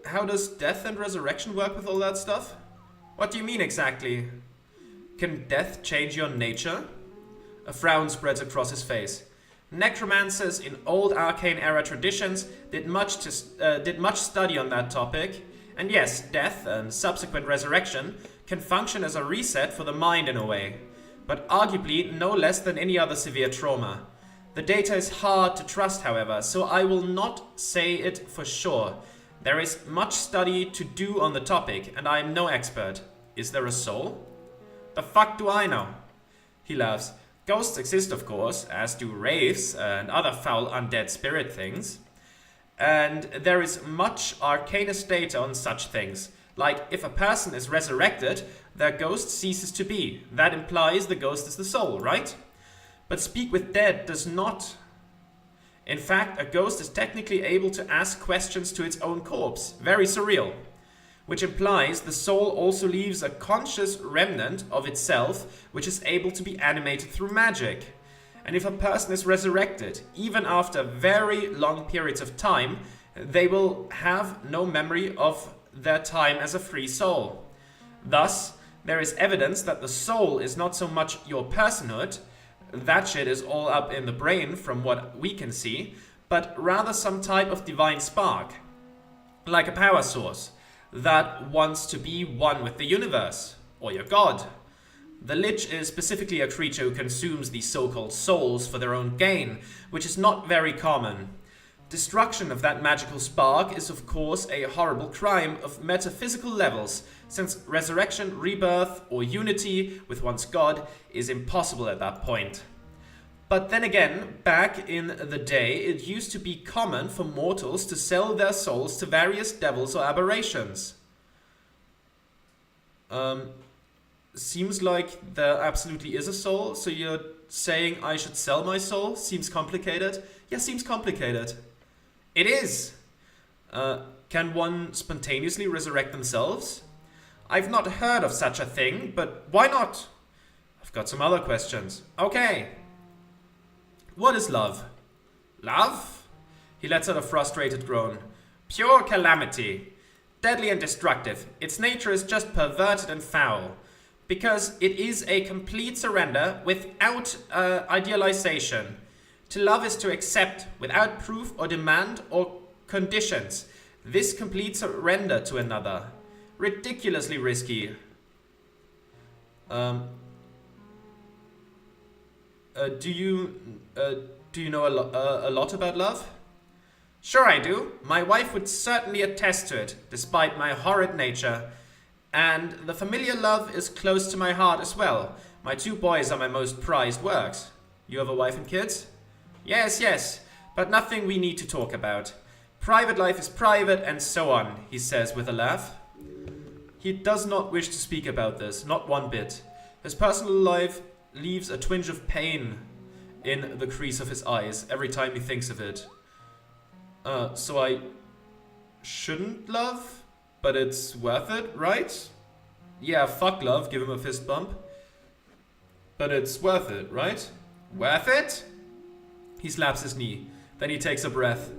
how does death and resurrection work with all that stuff? What do you mean exactly? Can death change your nature? A frown spreads across his face. Necromancers in old arcane-era traditions did much study on that topic, and yes, death and subsequent resurrection can function as a reset for the mind in a way, but arguably no less than any other severe trauma. The data is hard to trust, however, so I will not say it for sure. There is much study to do on the topic, and I am no expert. Is there a soul? The fuck do I know? He laughs. Ghosts exist, of course, as do wraiths and other foul undead spirit things. And there is much arcanist data on such things. Like, if a person is resurrected, their ghost ceases to be. That implies the ghost is the soul, right? But speak with dead does not. In fact, a ghost is technically able to ask questions to its own corpse. Very surreal. Which implies the soul also leaves a conscious remnant of itself, which is able to be animated through magic. And if a person is resurrected, even after very long periods of time, they will have no memory of their time as a free soul. Thus, there is evidence that the soul is not so much your personhood, that shit is all up in the brain from what we can see, but rather some type of divine spark, like a power source, that wants to be one with the universe, or your god. The Lich is specifically a creature who consumes these so-called souls for their own gain, which is not very common. Destruction of that magical spark is of course a horrible crime of metaphysical levels, since resurrection, rebirth, or unity with one's god is impossible at that point. But then again, back in the day, it used to be common for mortals to sell their souls to various devils or aberrations. Seems like there absolutely is a soul, so you're saying I should sell my soul? Seems complicated. Yeah, seems complicated. It is. Can one spontaneously resurrect themselves? I've not heard of such a thing, but why not? I've got some other questions. Okay. What is love? Love? He lets out a frustrated groan. Pure calamity. Deadly and destructive. Its nature is just perverted and foul. Because it is a complete surrender without idealization. To love is to accept without proof or demand or conditions. This complete surrender to another. Ridiculously risky. Do you know a lot about love? Sure I do. My wife would certainly attest to it, despite my horrid nature. And the familiar love is close to my heart as well. My 2 boys are my most prized works. You have a wife and kids? Yes, but nothing we need to talk about. Private life is private and so on, he says with a laugh. He does not wish to speak about this, not one bit. His personal life leaves a twinge of pain in the crease of his eyes every time he thinks of it. So I shouldn't love? But it's worth it, right? Yeah, fuck love, give him a fist bump. But it's worth it, right? Worth it? He slaps his knee. Then he takes a breath,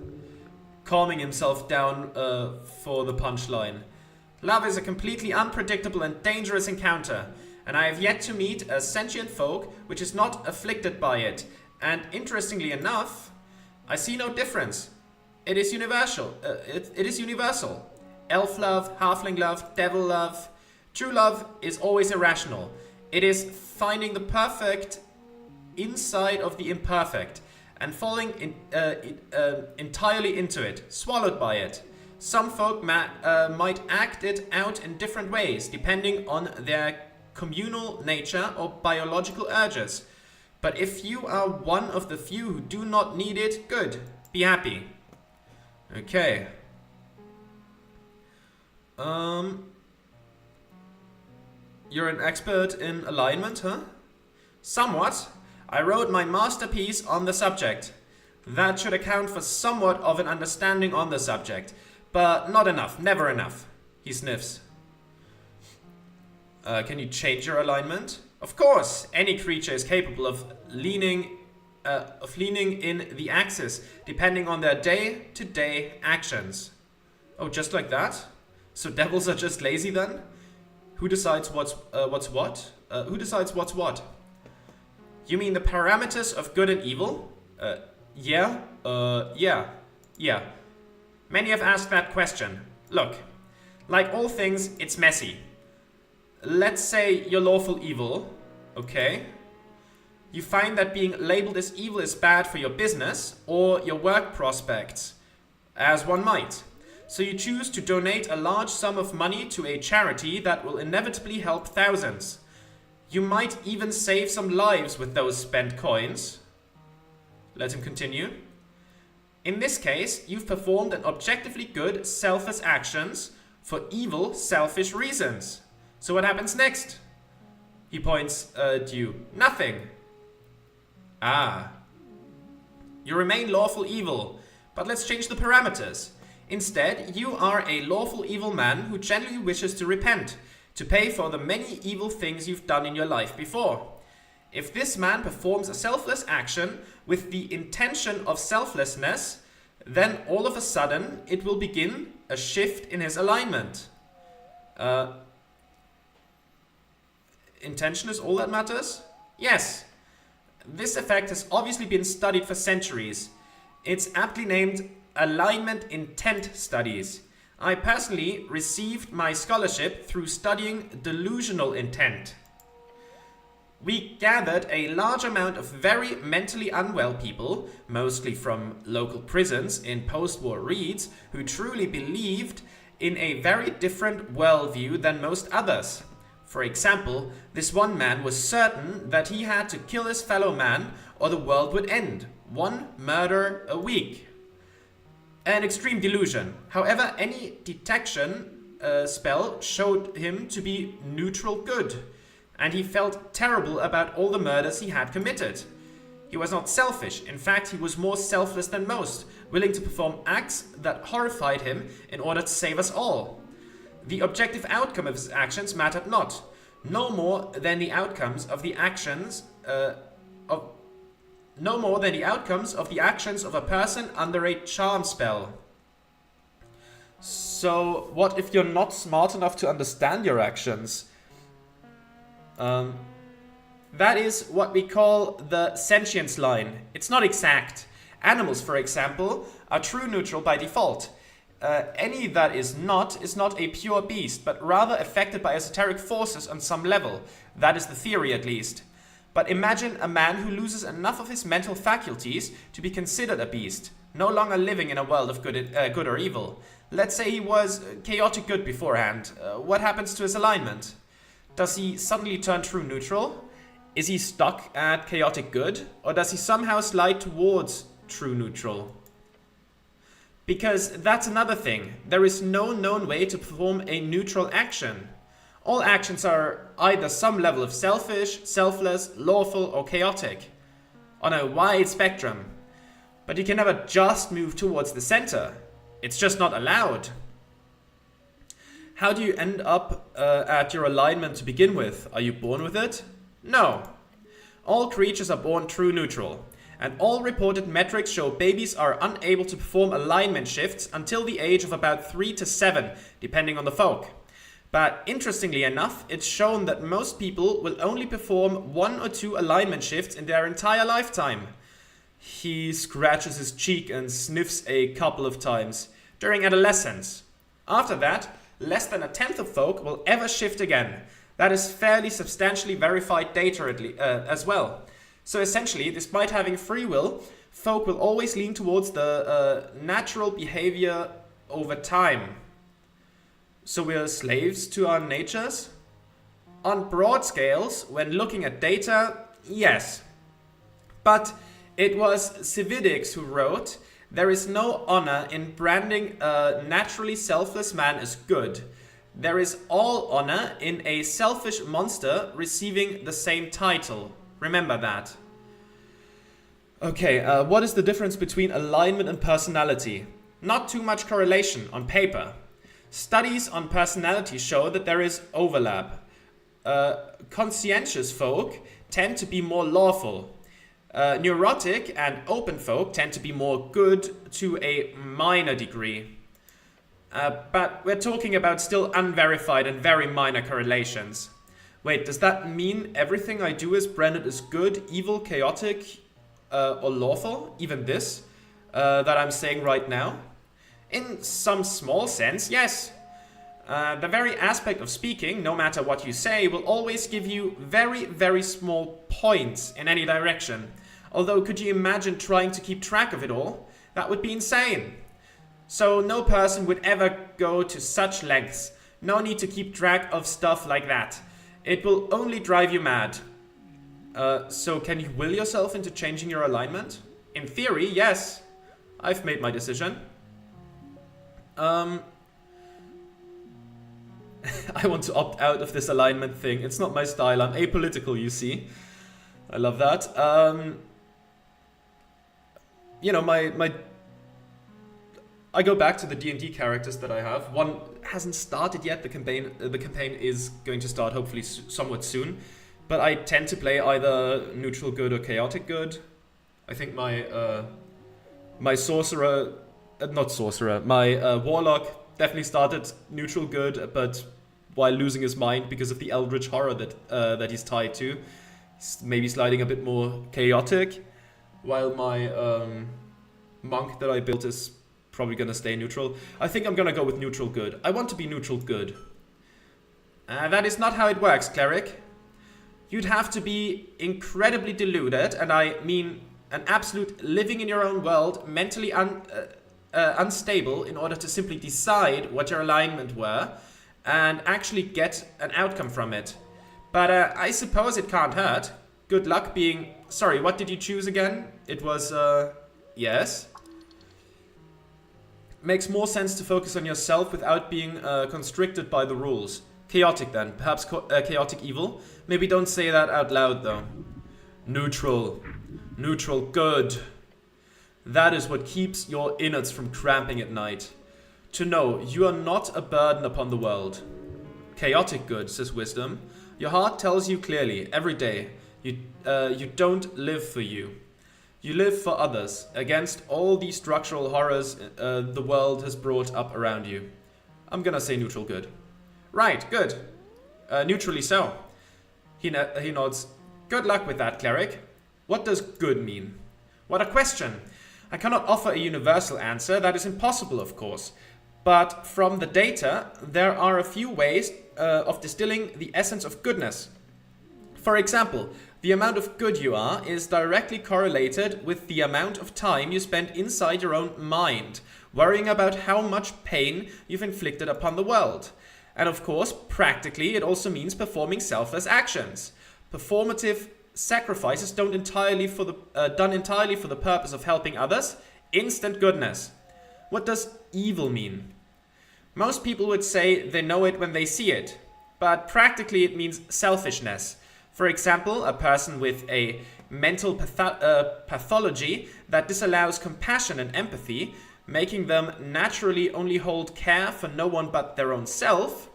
calming himself down for the punchline. Love is a completely unpredictable and dangerous encounter, and I have yet to meet a sentient folk which is not afflicted by it. And interestingly enough, I see no difference. It is universal. It is universal. Elf love, halfling love, devil love. True love is always irrational. It is finding the perfect inside of the imperfect and falling entirely into it, swallowed by it. Some folk might act it out in different ways, depending on their communal nature or biological urges. But if you are one of the few who do not need it, good. Be happy. Okay. You're an expert in alignment, huh? Somewhat. I wrote my masterpiece on the subject. That should account for somewhat of an understanding on the subject, but not enough, never enough. He sniffs. Can you change your alignment? Of course, any creature is capable of leaning in the axis, depending on their day-to-day actions. Oh, just like that? So devils are just lazy then? Who decides what's what? Who decides what's what? You mean the parameters of good and evil? Yeah. Yeah. Many have asked that question. Look, like all things, it's messy. Let's say you're lawful evil, okay? You find that being labeled as evil is bad for your business or your work prospects, as one might. So you choose to donate a large sum of money to a charity that will inevitably help thousands. You might even save some lives with those spent coins. Let him continue. In this case, you've performed an objectively good, selfless actions for evil, selfish reasons. So what happens next? He points at you. Nothing. Ah. You remain lawful evil, but let's change the parameters. Instead, you are a lawful evil man who genuinely wishes to repent, to pay for the many evil things you've done in your life before. If this man performs a selfless action with the intention of selflessness, then all of a sudden it will begin a shift in his alignment. Intention is all that matters? Yes. This effect has obviously been studied for centuries. It's aptly named alignment intent studies. I personally received my scholarship through studying delusional intent. We gathered a large amount of very mentally unwell people, mostly from local prisons in post-war Reeds, who truly believed in a very different worldview than most others. For example, this one man was certain that he had to kill his fellow man or the world would end. One murder a week. An extreme delusion. However, any detection spell showed him to be neutral good, and he felt terrible about all the murders he had committed. He was not selfish. In fact, he was more selfless than most, willing to perform acts that horrified him in order to save us all. The objective outcome of his actions mattered not, no more than the outcomes of the actions of a person under a charm spell. So, what if you're not smart enough to understand your actions? That is what we call the sentience line. It's not exact. Animals, for example, are true neutral by default. Any that is not a pure beast, but rather affected by esoteric forces on some level. That is the theory, at least. But imagine a man who loses enough of his mental faculties to be considered a beast, no longer living in a world of good or evil. Let's say he was chaotic good beforehand. What happens to his alignment? Does he suddenly turn true neutral? Is he stuck at chaotic good? Or does he somehow slide towards true neutral? Because that's another thing. There is no known way to perform a neutral action. All actions are either some level of selfish, selfless, lawful, or chaotic, on a wide spectrum. But you can never just move towards the center. It's just not allowed. How do you end up at your alignment to begin with? Are you born with it? No. All creatures are born true neutral, and all reported metrics show babies are unable to perform alignment shifts until the age of about 3 to 7, depending on the folk. But interestingly enough, it's shown that most people will only perform 1 or 2 alignment shifts in their entire lifetime. He scratches his cheek and sniffs a couple of times during adolescence. After that, less than 1/10 of folk will ever shift again. That is fairly substantially verified data as well. So essentially, despite having free will, folk will always lean towards the natural behavior over time. So we're slaves to our natures? On broad scales, when looking at data, yes. But it was Cividics who wrote, "There is no honor in branding a naturally selfless man as good. There is all honor in a selfish monster receiving the same title." Remember that. Okay, what is the difference between alignment and personality? Not too much correlation on paper. Studies on personality show that there is overlap. Conscientious folk tend to be more lawful. Neurotic and open folk tend to be more good to a minor degree. But we're talking about still unverified and very minor correlations. Wait, does that mean everything I do is branded as good, evil, chaotic, or lawful? Even this that I'm saying right now? In some small sense, yes. The very aspect of speaking, no matter what you say, will always give you very, very small points in any direction. Although, could you imagine trying to keep track of it all? That would be insane. So no person would ever go to such lengths. No need to keep track of stuff like that. It will only drive you mad. So can you will yourself into changing your alignment? In theory, yes. I've made my decision. I want to opt out of this alignment thing. It's not my style. I'm apolitical, you see. I love that. You know, I go back to the D&D characters that I have. One hasn't started yet. The campaign is going to start hopefully somewhat soon. But I tend to play either neutral good or chaotic good. I think my sorcerer, my warlock definitely started neutral good, but while losing his mind because of the eldritch horror that he's tied to, he's maybe sliding a bit more chaotic. While my monk that I built is probably gonna stay neutral. I think I'm gonna go with neutral good. I want to be neutral good. That is not how it works, cleric. You'd have to be incredibly deluded, and I mean an absolute living in your own world, mentally unstable, in order to simply decide what your alignment were and actually get an outcome from it. But I suppose it can't hurt. Good luck being... Sorry, what did you choose again? It was, yes. Makes more sense to focus on yourself without being constricted by the rules. Chaotic then, perhaps chaotic evil. Maybe don't say that out loud though. Neutral. Neutral good. That is what keeps your innards from cramping at night. To know you are not a burden upon the world. Chaotic good, says wisdom. Your heart tells you clearly, every day, you don't live for you. You live for others, against all these structural horrors the world has brought up around you. I'm gonna say neutral good. Right, good. Neutrally so. He nods. Good luck with that, cleric. What does good mean? What a question. I cannot offer a universal answer. That is impossible, of course. But from the data, there are a few ways of distilling the essence of goodness. For example, the amount of good you are is directly correlated with the amount of time you spend inside your own mind, worrying about how much pain you've inflicted upon the world. And of course, practically, it also means performing selfless actions. Performative sacrifices done entirely for the purpose of helping others. Instant goodness. What does evil mean? Most people would say they know it when they see it, but practically it means selfishness. For example, a person with a mental pathology that disallows compassion and empathy, making them naturally only hold care for no one but their own self,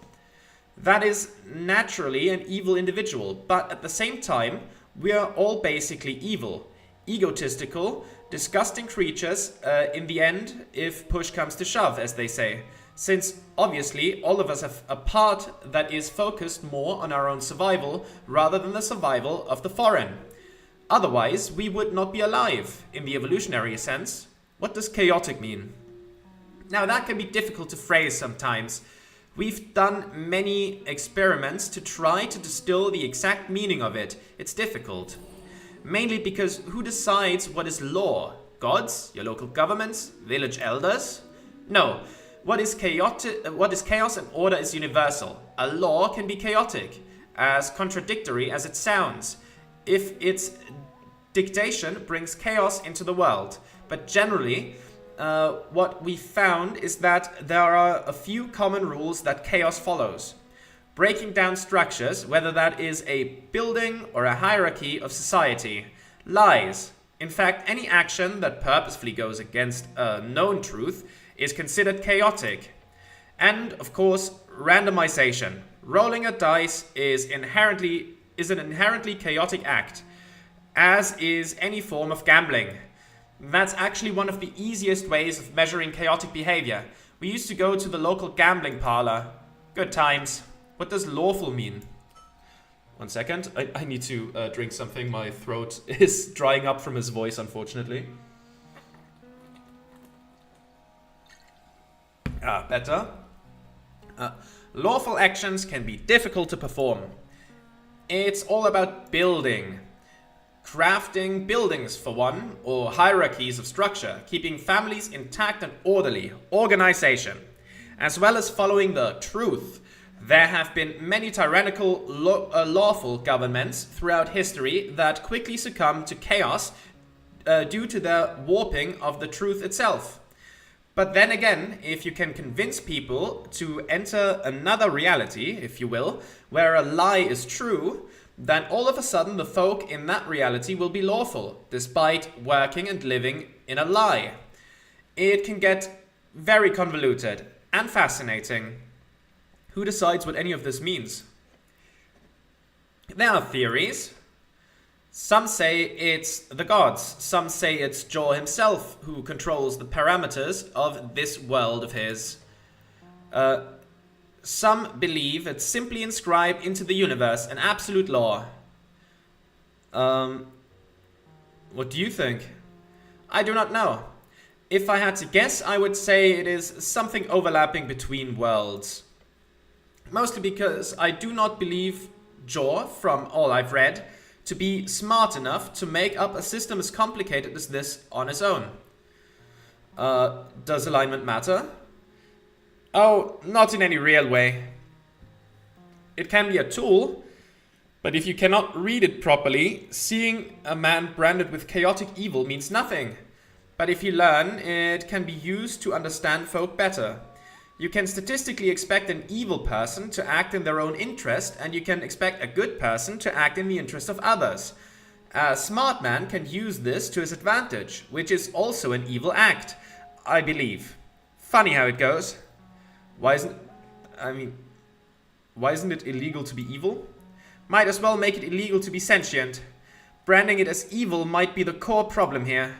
that is naturally an evil individual. But at the same time, we are all basically evil, egotistical, disgusting creatures in the end, if push comes to shove, as they say. Since obviously all of us have a part that is focused more on our own survival rather than the survival of the foreign. Otherwise, we would not be alive in the evolutionary sense. What does chaotic mean? Now that can be difficult to phrase sometimes. We've done many experiments to try to distill the exact meaning of it. It's difficult. Mainly because who decides what is law? Gods? Your local governments? Village elders? No. What is chaos and order is universal. A law can be chaotic, as contradictory as it sounds, if its dictation brings chaos into the world. But generally, what we found is that there are a few common rules that chaos follows. Breaking down structures, whether that is a building or a hierarchy of society. Lies. In fact, any action that purposefully goes against a known truth is considered chaotic. And, of course, randomization. Rolling a dice is an inherently chaotic act, as is any form of gambling. That's actually one of the easiest ways of measuring chaotic behavior. We used to go to the local gambling parlor. Good times. What does lawful mean? 1 second. I need to drink something. My throat is drying up from his voice, unfortunately. Better. Lawful actions can be difficult to perform. It's all about building. Crafting buildings, for one, or hierarchies of structure, keeping families intact and orderly, organization, as well as following the truth. There have been many tyrannical, lawful governments throughout history that quickly succumbed to chaos due to their warping of the truth itself. But then again, if you can convince people to enter another reality, if you will, where a lie is true, then all of a sudden the folk in that reality will be lawful, despite working and living in a lie. It can get very convoluted and fascinating. Who decides what any of this means? There are theories. Some say it's the gods. Some say it's Jor himself who controls the parameters of this world of his. Some believe it's simply inscribed into the universe, an absolute law. What do you think? I do not know. If I had to guess, I would say it is something overlapping between worlds. Mostly because I do not believe Jor, from all I've read, to be smart enough to make up a system as complicated as this on his own. Does alignment matter? Oh, not in any real way. It can be a tool, but if you cannot read it properly, seeing a man branded with chaotic evil means nothing. But if you learn, it can be used to understand folk better. You can statistically expect an evil person to act in their own interest, and you can expect a good person to act in the interest of others. A smart man can use this to his advantage, which is also an evil act, I believe. Funny how it goes. Why isn't it illegal to be evil? Might as well make it illegal to be sentient. Branding it as evil might be the core problem here.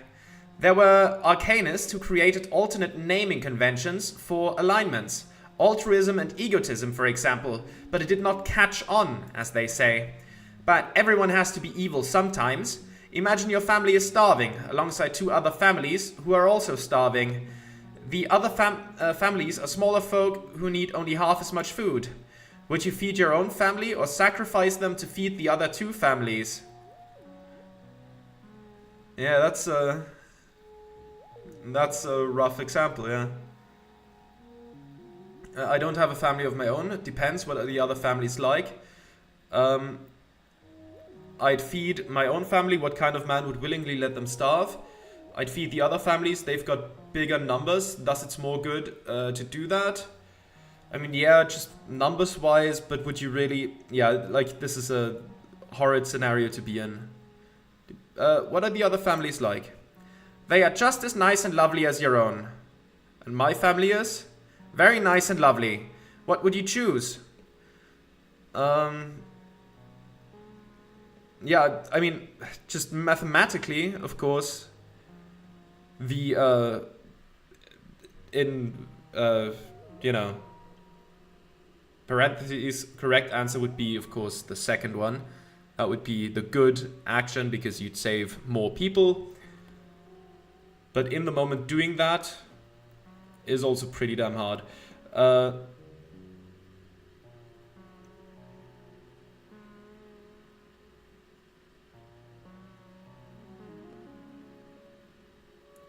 There were arcanists who created alternate naming conventions for alignments. Altruism and egotism, for example, but it did not catch on, as they say. But everyone has to be evil sometimes. Imagine your family is starving, alongside 2 other families who are also starving. The other families are smaller folk who need only half as much food. Would you feed your own family or sacrifice them to feed the other 2 families? Yeah, that's a rough example, yeah. I don't have a family of my own. It depends what the other family's like. I'd feed my own family. What kind of man would willingly let them starve? I'd feed the other families. They've got bigger numbers, thus it's more good to do that. I mean, yeah, just numbers wise, but would you really... Yeah, like, this is a horrid scenario to be in. What are the other families like? They are just as nice and lovely as your own. And my family is? Very nice and lovely. What would you choose? Yeah, I mean, just mathematically, of course, the, you know, parentheses, correct answer would be, of course, the second one. That would be the good action because you'd save more people. But in the moment doing that is also pretty damn hard.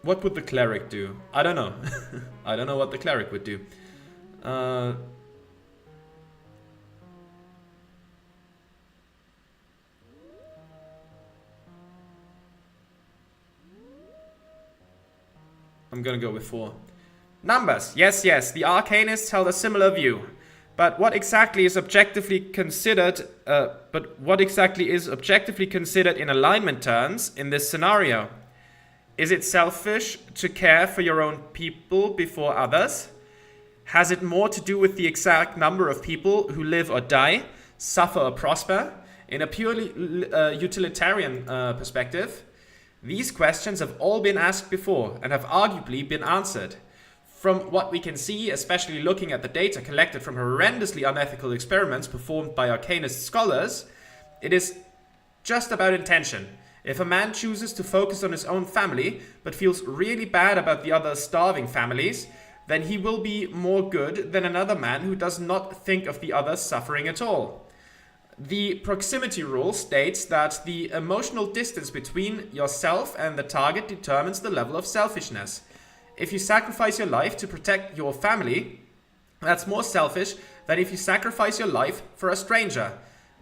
What would the cleric do? I don't know. I don't know what the cleric would do. I'm gonna go with 4. Numbers. Yes, yes. The arcanists held a similar view. But what exactly is objectively considered in alignment terms in this scenario? Is it selfish to care for your own people before others? Has it more to do with the exact number of people who live or die, suffer or prosper, in a purely utilitarian perspective? These questions have all been asked before and have arguably been answered. From what we can see, especially looking at the data collected from horrendously unethical experiments performed by arcanist scholars, it is just about intention. If a man chooses to focus on his own family, but feels really bad about the other starving families, then he will be more good than another man who does not think of the others suffering at all. The proximity rule states that the emotional distance between yourself and the target determines the level of selfishness. If you sacrifice your life to protect your family, that's more selfish than if you sacrifice your life for a stranger.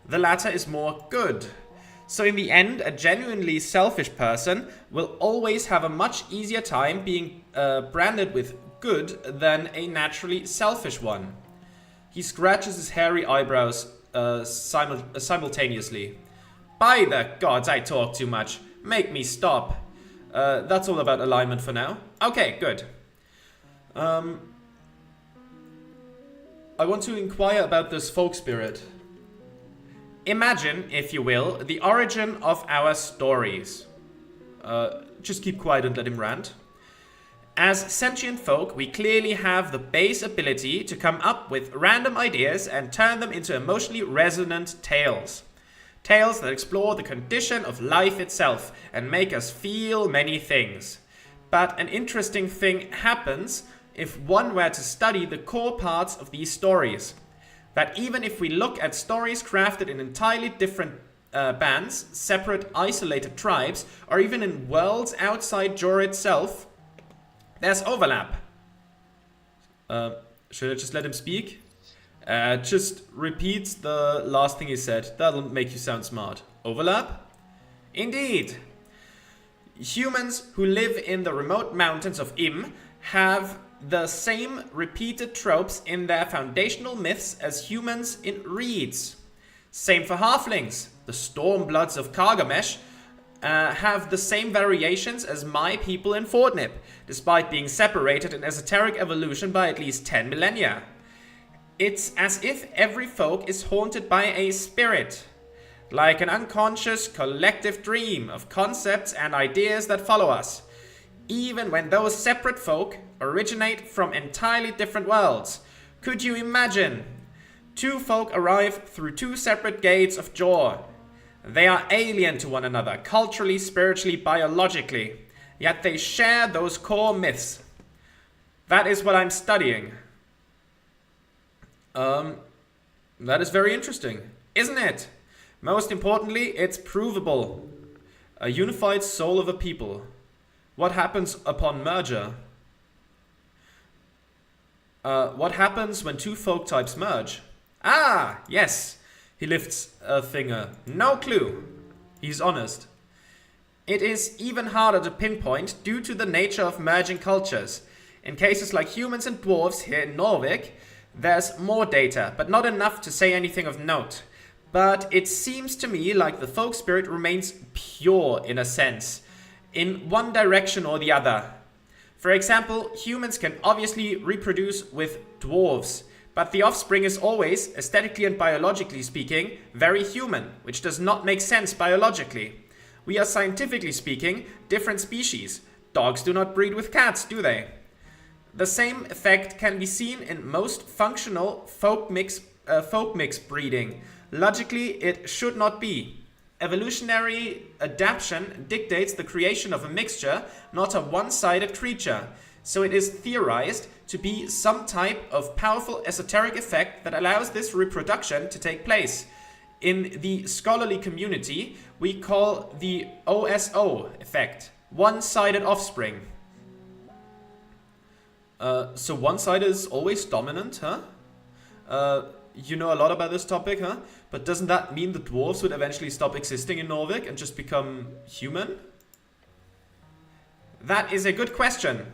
The latter is more good. So in the end, a genuinely selfish person will always have a much easier time being branded with good than a naturally selfish one. He scratches his hairy eyebrows simultaneously. By the gods, I talk too much. Make me stop. That's all about alignment for now. Okay, good. I want to inquire about this folk spirit. Imagine, if you will, the origin of our stories. Just keep quiet and let him rant. As sentient folk, we clearly have the base ability to come up with random ideas and turn them into emotionally resonant tales. Tales that explore the condition of life itself and make us feel many things. But an interesting thing happens if one were to study the core parts of these stories. That even if we look at stories crafted in entirely different bands, separate isolated tribes, or even in worlds outside Jor itself, there's overlap. Should I just let him speak? Just repeat the last thing he said. That'll make you sound smart. Overlap? Indeed. Humans who live in the remote mountains of Im have the same repeated tropes in their foundational myths as humans in reeds. Same for halflings. The Stormbloods of Kargamesh have the same variations as my people in Fortnip, despite being separated in esoteric evolution by at least 10 millennia. It's as if every folk is haunted by a spirit, like an unconscious collective dream of concepts and ideas that follow us, even when those separate folk originate from entirely different worlds. Could you imagine? Two folk arrive through two separate gates of Jor. They are alien to one another, culturally, spiritually, biologically, yet they share those core myths. That is what I'm studying. That is very interesting, isn't it? Most importantly, it's provable. A unified soul of a people. What happens upon merger? What happens when two folk types merge? Ah, yes. He lifts a finger. No clue. He's honest. It is even harder to pinpoint due to the nature of merging cultures. In cases like humans and dwarves here in Norvik, there's more data, but not enough to say anything of note. But it seems to me like the folk spirit remains pure in a sense, in one direction or the other. For example, humans can obviously reproduce with dwarves, but the offspring is always, aesthetically and biologically speaking, very human, which does not make sense biologically. We are scientifically speaking different species. Dogs do not breed with cats, do they? The same effect can be seen in most functional folk mix breeding. Logically, it should not be. Evolutionary adaptation dictates the creation of a mixture, not a one-sided creature. So it is theorized to be some type of powerful esoteric effect that allows this reproduction to take place. In the scholarly community, we call the OSO effect, one-sided offspring. So one side is always dominant, huh? You know a lot about this topic, huh? But doesn't that mean the dwarves would eventually stop existing in Norvik and just become human? That is a good question.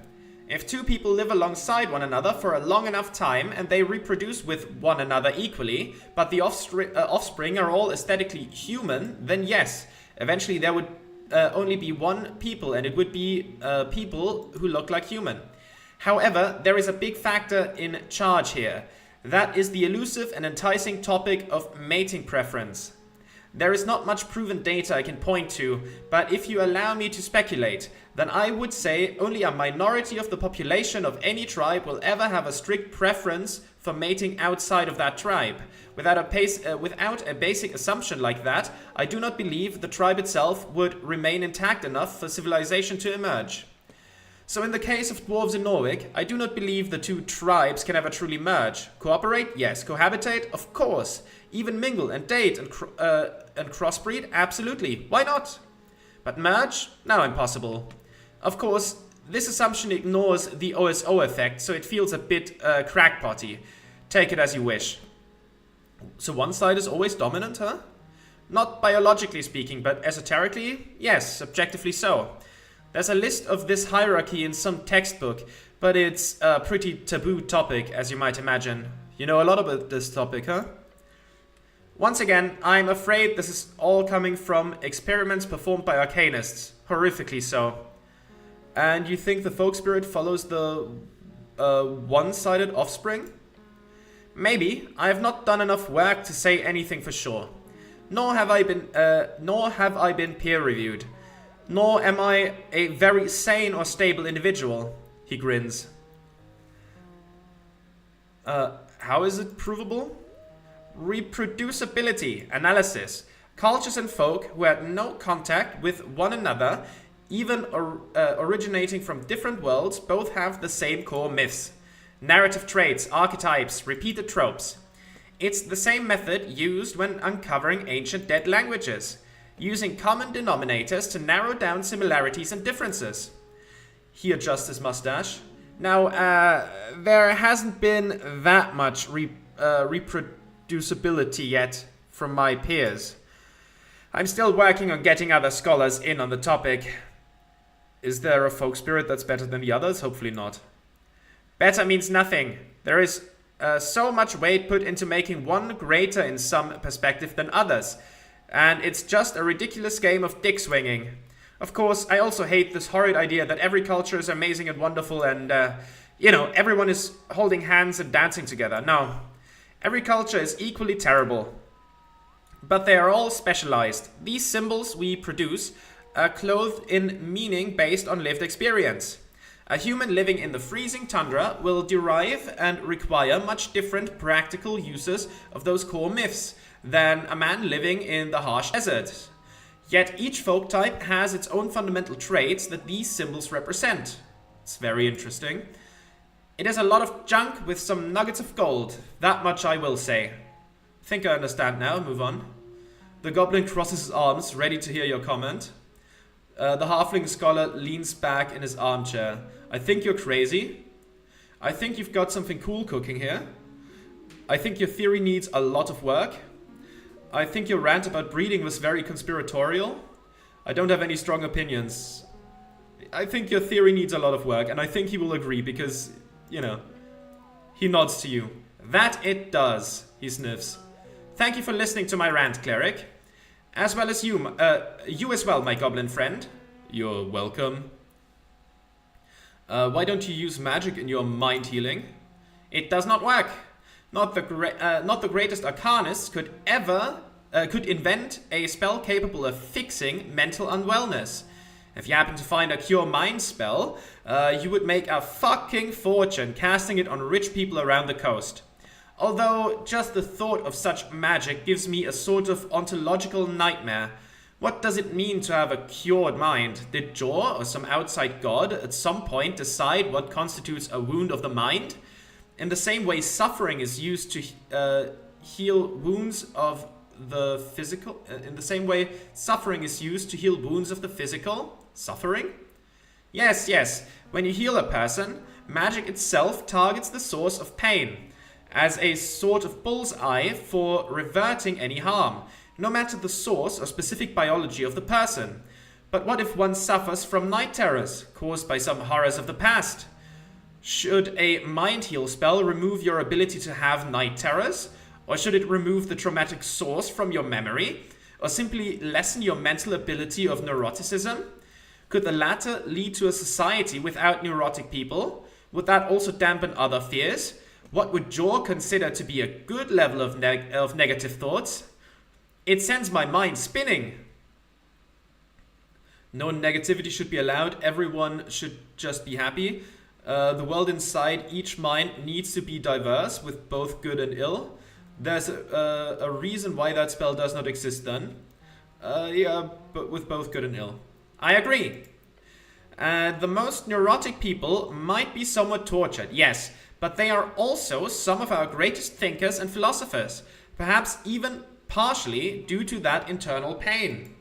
If two people live alongside one another for a long enough time and they reproduce with one another equally, but the offspring are all aesthetically human, then yes, eventually there would only be one people, and it would be people who look like human. However, there is a big factor in charge here. That is the elusive and enticing topic of mating preference. There is not much proven data I can point to, but if you allow me to speculate, then I would say only a minority of the population of any tribe will ever have a strict preference for mating outside of that tribe. Without a basic assumption like that, I do not believe the tribe itself would remain intact enough for civilization to emerge. So in the case of dwarves in Norway, I do not believe the two tribes can ever truly merge. Cooperate? Yes. Cohabitate? Of course. Even mingle and date and crossbreed? Absolutely. Why not? But merge? No, impossible. Of course, this assumption ignores the OSO effect, so it feels a bit crackpotty. Take it as you wish. So one side is always dominant, huh? Not biologically speaking, but esoterically? Yes, objectively so. There's a list of this hierarchy in some textbook, but it's a pretty taboo topic, as you might imagine. You know a lot about this topic, huh? Once again, I'm afraid this is all coming from experiments performed by arcanists, horrifically so. And you think the folk spirit follows the one-sided offspring? Maybe. I have not done enough work to say anything for sure. Nor have I been peer-reviewed. Nor am I a very sane or stable individual. He grins. How is it provable? Reproducibility, analysis. Cultures and folk who had no contact with one another, even originating from different worlds, both have the same core myths. Narrative traits, archetypes, repeated tropes. It's the same method used when uncovering ancient dead languages, using common denominators to narrow down similarities and differences. He adjusts his mustache. Now, there hasn't been that much reproducibility yet from my peers. I'm still working on getting other scholars in on the topic. Is there a folk spirit that's better than the others? Hopefully not. Better means nothing. There is so much weight put into making one greater in some perspective than others. And it's just a ridiculous game of dick swinging. Of course, I also hate this horrid idea that every culture is amazing and wonderful and, everyone is holding hands and dancing together. No. Every culture is equally terrible. But they are all specialized. These symbols we produce are clothed in meaning based on lived experience. A human living in the freezing tundra will derive and require much different practical uses of those core myths than a man living in the harsh desert. Yet each folk type has its own fundamental traits that these symbols represent. It's very interesting. It is a lot of junk with some nuggets of gold, that much I will say. Think I understand now, move on. The goblin crosses his arms, ready to hear your comment. The halfling scholar leans back in his armchair. I think you're crazy. I think you've got something cool cooking here. I think your theory needs a lot of work. I think your rant about breeding was very conspiratorial. I don't have any strong opinions. I think your theory needs a lot of work, and I think he will agree because, he nods to you. That it does, he sniffs. Thank you for listening to my rant, cleric. As well as you as well, my goblin friend. You're welcome. Why don't you use magic in your mind healing? It does not work. Not the greatest arcanists could invent a spell capable of fixing mental unwellness. If you happen to find a cure mind spell, you would make a fucking fortune casting it on rich people around the coast. Although just the thought of such magic gives me a sort of ontological nightmare. What does it mean to have a cured mind? Did Jor or some outside god at some point decide what constitutes a wound of the mind? In the same way suffering is used to heal wounds of the physical. In the same way suffering is used to heal wounds of the physical. Suffering? Yes. When you heal a person, magic itself targets the source of pain as a sort of bullseye for reverting any harm, no matter the source or specific biology of the person. But what if one suffers from night terrors caused by some horrors of the past? Should a mind heal spell remove your ability to have night terrors? Or should it remove the traumatic source from your memory? Or simply lessen your mental ability of neuroticism? Could the latter lead to a society without neurotic people? Would that also dampen other fears? What would Jor consider to be a good level of negative thoughts? It sends my mind spinning. No negativity should be allowed. Everyone should just be happy. The world inside each mind needs to be diverse with both good and ill. There's a reason why that spell does not exist then. Yeah, but with both good and ill. I agree. The most neurotic people might be somewhat tortured, yes, but they are also some of our greatest thinkers and philosophers, perhaps even partially due to that internal pain.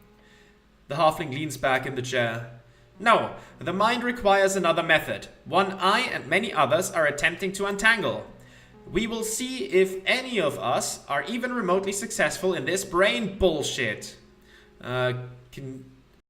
The halfling leans back in the chair. No, the mind requires another method, one I and many others are attempting to untangle. We will see if any of us are even remotely successful in this brain bullshit.